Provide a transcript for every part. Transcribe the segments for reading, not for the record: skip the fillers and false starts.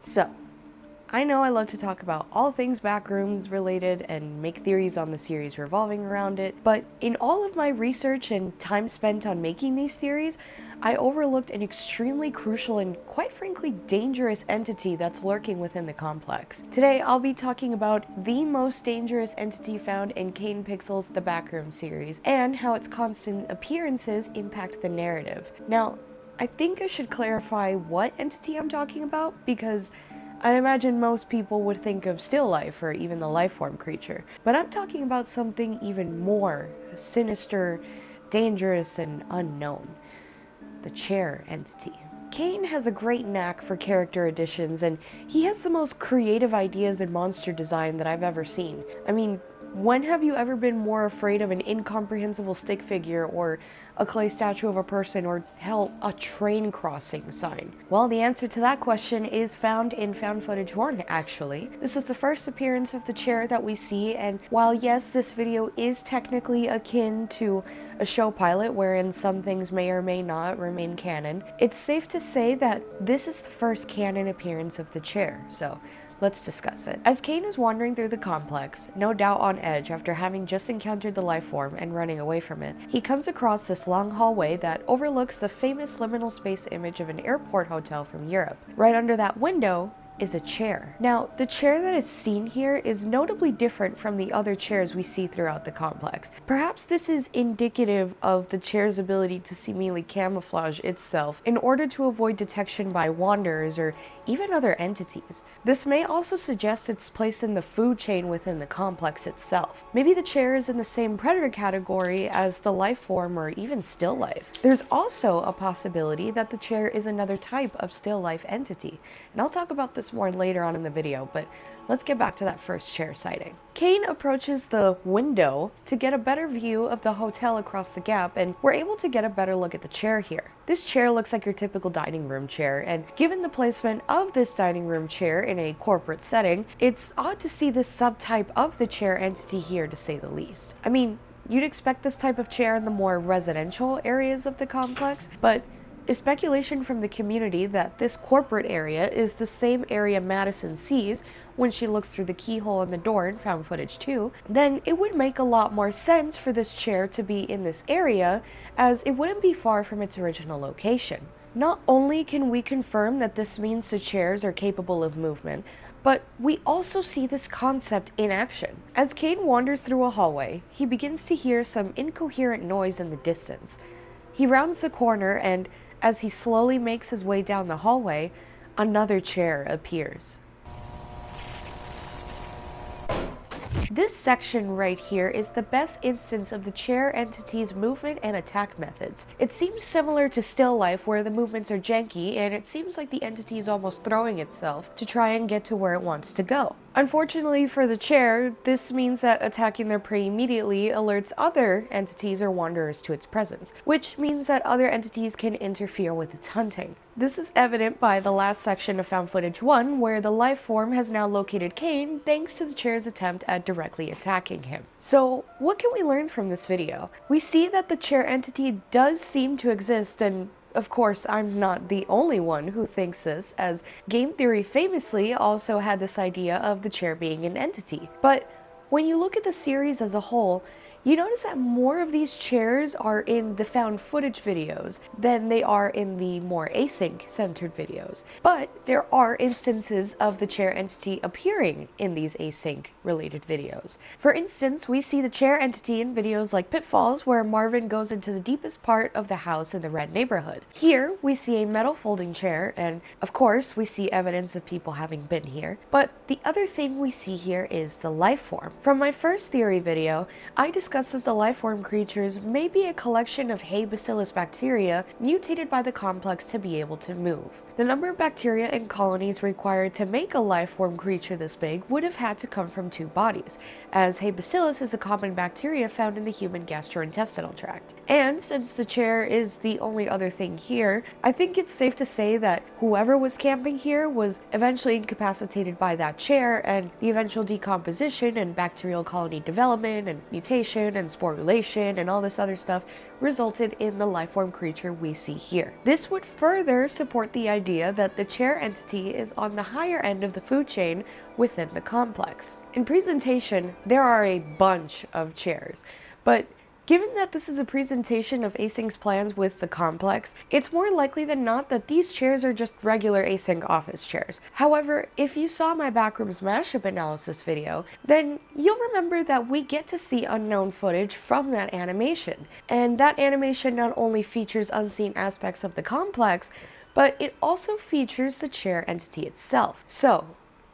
So, I know I love to talk about all things Backrooms related and make theories on the series revolving around it, but in all of my research and time spent on making these theories, I overlooked an extremely crucial and quite frankly dangerous entity that's lurking within the complex. Today I'll be talking about the most dangerous entity found in Kane Pixel's The Backrooms series, and how its constant appearances impact the narrative. Now, I think I should clarify what entity I'm talking about, because I imagine most people would think of still life or even the life form creature, but I'm talking about something even more sinister, dangerous, and unknown: the chair entity. Kane has a great knack for character additions, and he has the most creative ideas in monster design that I've ever seen. I mean, when have you ever been more afraid of an incomprehensible stick figure or a clay statue of a person, or hell, a train crossing sign? Well, the answer to that question is found in Found Footage 1, actually. This is the first appearance of the chair that we see, and while yes, this video is technically akin to a show pilot wherein some things may or may not remain canon, it's safe to say that this is the first canon appearance of the chair, so let's discuss it. As Kane is wandering through the complex, no doubt on edge after having just encountered the life form and running away from it, he comes across this long hallway that overlooks the famous liminal space image of an airport hotel from Europe. Right under that window is a chair. Now, the chair that is seen here is notably different from the other chairs we see throughout the complex. Perhaps this is indicative of the chair's ability to seemingly camouflage itself in order to avoid detection by wanderers or even other entities. This may also suggest its place in the food chain within the complex itself. Maybe the chair is in the same predator category as the life form or even still life. There's also a possibility that the chair is another type of still life entity, and I'll talk about this more later on in the video, but let's get back to that first chair sighting. Kane approaches the window to get a better view of the hotel across the gap, and we're able to get a better look at the chair here. This chair looks like your typical dining room chair, and given the placement of this dining room chair in a corporate setting, it's odd to see this subtype of the chair entity here, to say the least. I mean, you'd expect this type of chair in the more residential areas of the complex, but if speculation from the community that this corporate area is the same area Madison sees when she looks through the keyhole in the door in Found Footage 2, then it would make a lot more sense for this chair to be in this area, as it wouldn't be far from its original location. Not only can we confirm that this means the chairs are capable of movement, but we also see this concept in action. As Kane wanders through a hallway, he begins to hear some incoherent noise in the distance. He rounds the corner, and as he slowly makes his way down the hallway, another chair appears. This section right here is the best instance of the chair entity's movement and attack methods. It seems similar to still life, where the movements are janky and it seems like the entity is almost throwing itself to try and get to where it wants to go. Unfortunately for the chair, this means that attacking their prey immediately alerts other entities or wanderers to its presence, which means that other entities can interfere with its hunting. This is evident by the last section of Found Footage 1, where the life form has now located Kane thanks to the chair's attempt at directly attacking him. So, what can we learn from this video? We see that the chair entity does seem to exist, and of course, I'm not the only one who thinks this, as game theory famously also had this idea of the chair being an entity. But when you look at the series as a whole, you notice that more of these chairs are in the found footage videos than they are in the more async-centered videos. But there are instances of the chair entity appearing in these async-related videos. For instance, we see the chair entity in videos like Pitfalls, where Marvin goes into the deepest part of the house in the red neighborhood. Here, we see a metal folding chair, and of course, we see evidence of people having been here. But the other thing we see here is the life form. From my first theory video, I discussed that the life-form creatures may be a collection of hay bacillus bacteria mutated by the complex to be able to move. The number of bacteria and colonies required to make a life-form creature this big would have had to come from two bodies, as hay bacillus is a common bacteria found in the human gastrointestinal tract. And since the chair is the only other thing here, I think it's safe to say that whoever was camping here was eventually incapacitated by that chair, and the eventual decomposition and bacterial colony development and mutation and sporulation and all this other stuff resulted in the lifeform creature we see here. This would further support the idea that the chair entity is on the higher end of the food chain within the complex. In presentation, there are a bunch of chairs, but given that this is a presentation of Asynch's plans with the complex, it's more likely than not that these chairs are just regular Async office chairs. However, if you saw my Backrooms mashup analysis video, then you'll remember that we get to see unknown footage from that animation. And that animation not only features unseen aspects of the complex, but it also features the chair entity itself. So,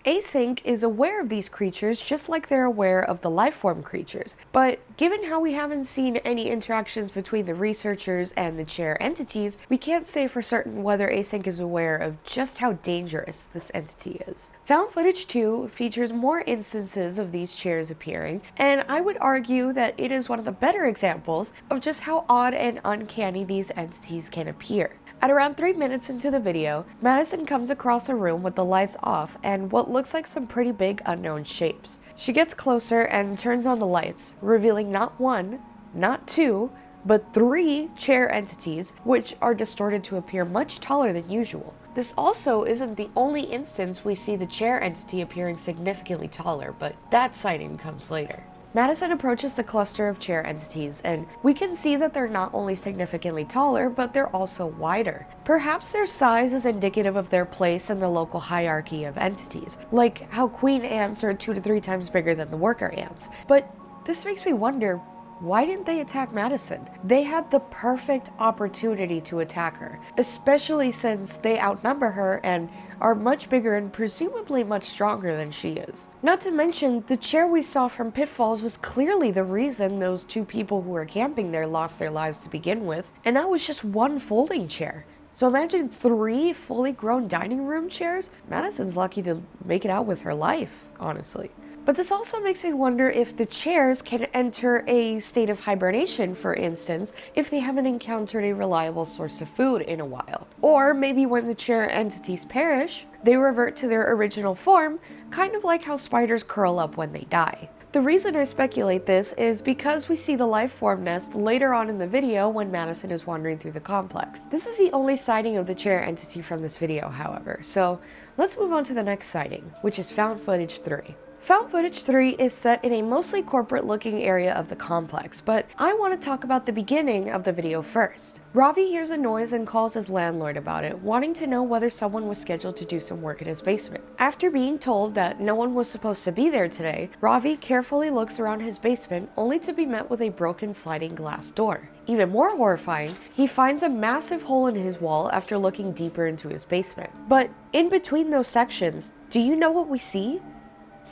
Async is aware of these creatures just like they're aware of the lifeform creatures, but given how we haven't seen any interactions between the researchers and the chair entities, we can't say for certain whether Async is aware of just how dangerous this entity is. Found footage 2 features more instances of these chairs appearing, and I would argue that it is one of the better examples of just how odd and uncanny these entities can appear. At around 3 minutes into the video, Madison comes across a room with the lights off and what looks like some pretty big unknown shapes. She gets closer and turns on the lights, revealing not one, not two, but 3 chair entities, which are distorted to appear much taller than usual. This also isn't the only instance we see the chair entity appearing significantly taller, but that sighting comes later. Madison approaches the cluster of chair entities, and we can see that they're not only significantly taller, but they're also wider. Perhaps their size is indicative of their place in the local hierarchy of entities, like how queen ants are 2 to 3 times bigger than the worker ants. But this makes me wonder, why didn't they attack Madison? They had the perfect opportunity to attack her, especially since they outnumber her and are much bigger and presumably much stronger than she is. Not to mention, the chair we saw from Pitfalls was clearly the reason those 2 people who were camping there lost their lives to begin with, and that was just one folding chair. So imagine 3 fully grown dining room chairs? Madison's lucky to make it out with her life, honestly. But this also makes me wonder if the chairs can enter a state of hibernation, for instance, if they haven't encountered a reliable source of food in a while. Or maybe when the chair entities perish, they revert to their original form, kind of like how spiders curl up when they die. The reason I speculate this is because we see the lifeform nest later on in the video when Madison is wandering through the complex. This is the only sighting of the chair entity from this video, however, so let's move on to the next sighting, which is found footage 3. Found footage 3 is set in a mostly corporate-looking area of the complex, but I want to talk about the beginning of the video first. Ravi hears a noise and calls his landlord about it, wanting to know whether someone was scheduled to do some work in his basement. After being told that no one was supposed to be there today, Ravi carefully looks around his basement only to be met with a broken sliding glass door. Even more horrifying, he finds a massive hole in his wall after looking deeper into his basement. But in between those sections, do you know what we see?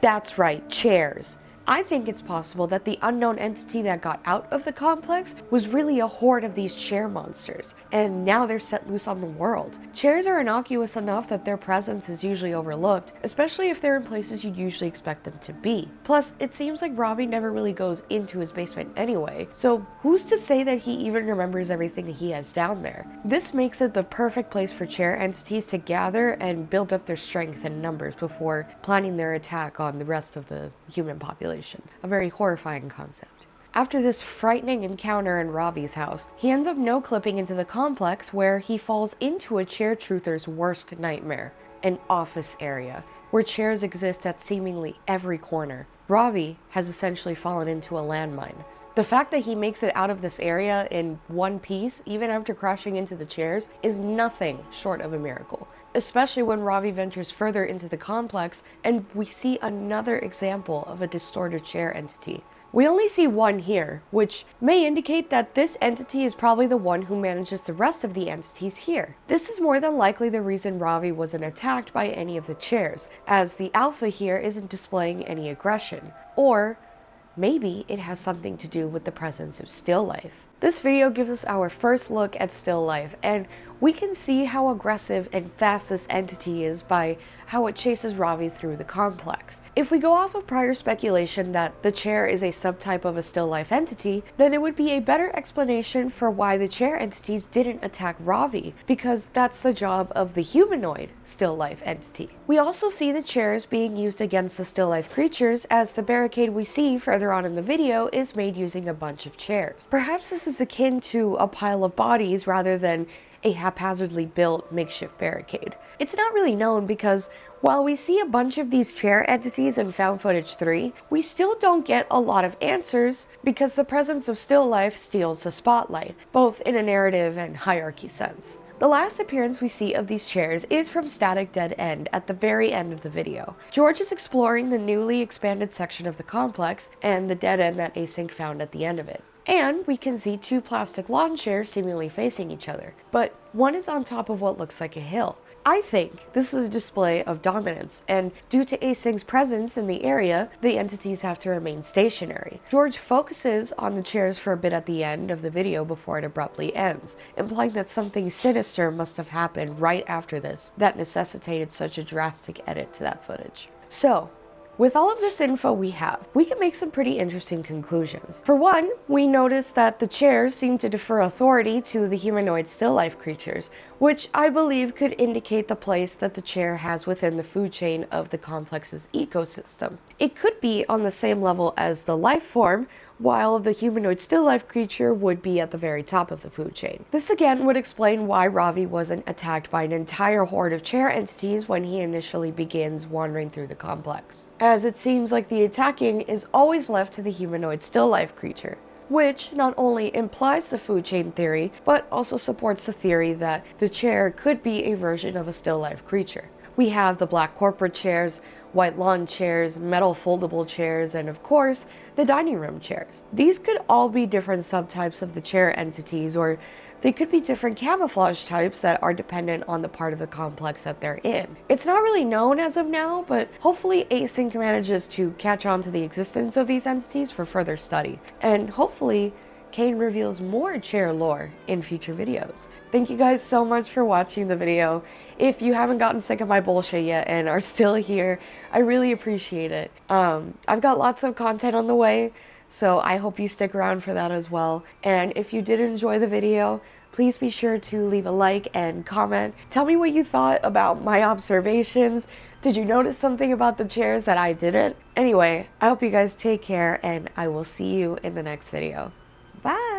That's right, chairs. I think it's possible that the unknown entity that got out of the complex was really a horde of these chair monsters, and now they're set loose on the world. Chairs are innocuous enough that their presence is usually overlooked, especially if they're in places you'd usually expect them to be. Plus, it seems like Robbie never really goes into his basement anyway, so who's to say that he even remembers everything that he has down there? This makes it the perfect place for chair entities to gather and build up their strength and numbers before planning their attack on the rest of the human population. A very horrifying concept. After this frightening encounter in Ravi's house, he ends up no-clipping into the complex where he falls into a chair truther's worst nightmare, an office area, where chairs exist at seemingly every corner. Ravi has essentially fallen into a landmine. The fact that he makes it out of this area in one piece, even after crashing into the chairs, is nothing short of a miracle. Especially when Ravi ventures further into the complex and we see another example of a distorted chair entity. We only see one here, which may indicate that this entity is probably the one who manages the rest of the entities here. This is more than likely the reason Ravi wasn't attacked by any of the chairs, as the alpha here isn't displaying any aggression. Or maybe it has something to do with the presence of still life. This video gives us our first look at still life, and we can see how aggressive and fast this entity is by how it chases Ravi through the complex. If we go off of prior speculation that the chair is a subtype of a still life entity, then it would be a better explanation for why the chair entities didn't attack Ravi, because that's the job of the humanoid still life entity. We also see the chairs being used against the still life creatures, as the barricade we see further on in the video is made using a bunch of chairs. Perhaps this is akin to a pile of bodies rather than a haphazardly built makeshift barricade. It's not really known because while we see a bunch of these chair entities in Found Footage 3, we still don't get a lot of answers because the presence of still life steals the spotlight, both in a narrative and hierarchy sense. The last appearance we see of these chairs is from Static Dead End at the very end of the video. George is exploring the newly expanded section of the complex and the dead end that Async found at the end of it. And we can see two plastic lawn chairs seemingly facing each other, but one is on top of what looks like a hill. I think this is a display of dominance, and due to Async's presence in the area, the entities have to remain stationary. George focuses on the chairs for a bit at the end of the video before it abruptly ends, implying that something sinister must have happened right after this that necessitated such a drastic edit to that footage. So, with all of this info we have, we can make some pretty interesting conclusions. For one, we notice that the chairs seem to defer authority to the humanoid still life creatures, which I believe could indicate the place that the chair has within the food chain of the complex's ecosystem. It could be on the same level as the life form, while the humanoid still life creature would be at the very top of the food chain. This again would explain why Ravi wasn't attacked by an entire horde of chair entities when he initially begins wandering through the complex, as it seems like the attacking is always left to the humanoid still life creature, which not only implies the food chain theory, but also supports the theory that the chair could be a version of a still life creature. We have the black corporate chairs, white lawn chairs, metal foldable chairs, and of course, the dining room chairs. These could all be different subtypes of the chair entities, or they could be different camouflage types that are dependent on the part of the complex that they're in. It's not really known as of now, but hopefully Async manages to catch on to the existence of these entities for further study, and hopefully Kane reveals more chair lore in future videos. Thank you guys so much for watching the video. If you haven't gotten sick of my bullshit yet and are still here, I really appreciate it. I've got lots of content on the way, so I hope you stick around for that as well. And if you did enjoy the video, please be sure to leave a like and comment. Tell me what you thought about my observations. Did you notice something about the chairs that I didn't? Anyway, I hope you guys take care, and I will see you in the next video. Bye!